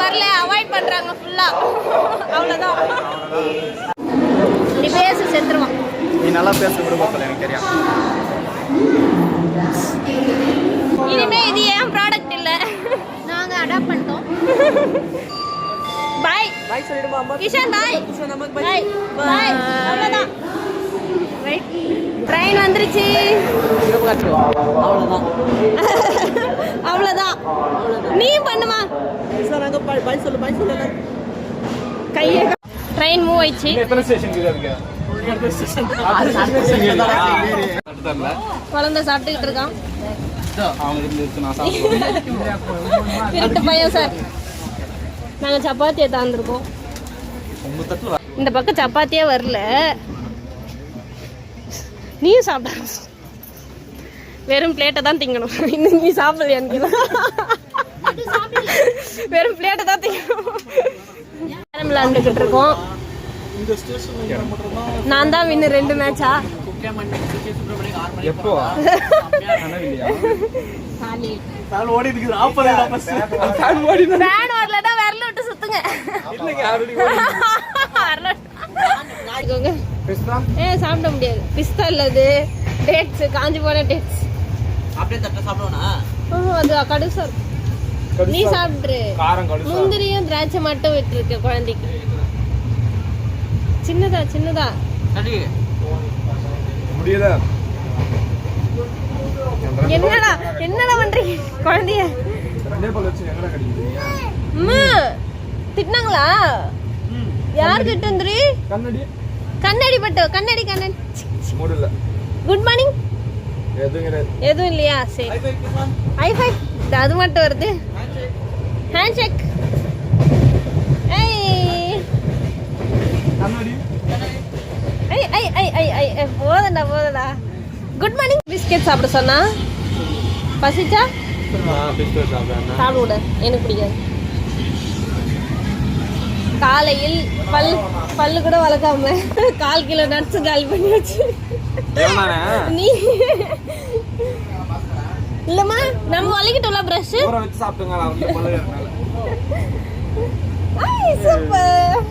வரல அவாய்ட் பண்றாங்க ஃபுல்லா. அவ்வளவுதான். நீ பேசு செத்துருவான். நீ நல்லா பேச கூட பாப்பல எனக்கு தெரியும். இனிமே இது ஏன் ப்ராடக்ட் இல்ல, நாங்க அடாப்ட் பண்ணிட்டோம். பை பை சொல்லிடுமா அம்மா? கிஷன் பை. கிஷன் அம்மா பை. Bye bye. அவ்வளவுதான். ரைட். ட்ரெயின் வந்துருச்சு. அவ்வளவுதான். அவ்வளவுதான். நீ பண்ணுமா? கிஷன் அங்க பை சொல்லு பை சொல்லு. கையே ட்ரெயின் மூவ் ஆயிடுச்சு. எத்தனை ஸ்டேஷன் இருக்கு? குழந்தை சாப்பிட்டுக்கிட்டு இருக்கான். அவங்க இருந்து நான் சாப்பிடுவேன். திருட்டு பையன் சார். நாங்கள் சப்பாத்தியை தாந்துருக்கோம். இந்த பக்கம் சப்பாத்தியே வரல. நீயும் சாப்பிட வெறும் பிளேட்டை தான் திங்கணும். இன்னும் நீ சாப்பிடலையான்னு வெறும் பிளேட்டை தான் திங்கணும். விளையாண்டுக்கிட்டு இருக்கோம். நான் தான் வின்னு 2 மேட்சா. எப்போ நான் ஓடி இருக்குது. ஆப்பல வாபஸ். ஃபேன் ஓடினா ஃபேன் வரலடா விரல விட்டு சுத்துங்க. இல்லங்க ஆல்ரெடி வரல. பிஸ்தா சாப்பிட முடியாது. பிஸ்தா இல்லது டேட்ஸ், காஞ்சி போன டேட்ஸ். அப்படியே தட்ட சாப்பிடுவனா? அது கடுசா இருக்கு. நீ சாப்பிடு. காரம் கடுசா. முந்திரியும் திராட்சை மட்டும் விட்டுருக்கு குழந்தைக்கு. சின்னதா சின்னதா முடியல. என்னடா என்னடா பண்றீங்க குழந்தைய? ரெண்டே பல்ல வச்சு எங்கடா கடிக்கிறீங்க? திட்டினாங்களா? யார் கிட்ட வந்துரு? கண்ணடி கண்ணாடி பட்டு கண்ணாடி கண்ணாடி மூடல. குட் மார்னிங் எதுவும் இல்லையா? சரி ஹை ஃபை. அது மட்டும் வருது. Hand shake. போதடா போதடா. Good morning. பிஸ்கெட் சாப்பிட சொன்னா பசிச்சா சாப்பிட விட. எனக்கு பிடிக்காது. காலையில் பல்லு கூட வளர்க்காம 1/4 கிலோ நட்ஸ் காலி பண்ணி வச்சு. நீ இல்லம்மா நம்ம வலிக்கிட்டோம்ல பிரஷ் வச்சு சாப்பிட்டுங்க. சூப்பர்.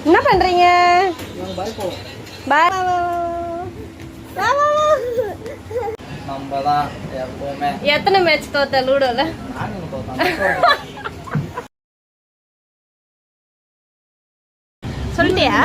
என்ன பண்றீங்க? பாய். எத்தனை மேட்ச் தோத்த லூடோல? சொல்லிட்டியா?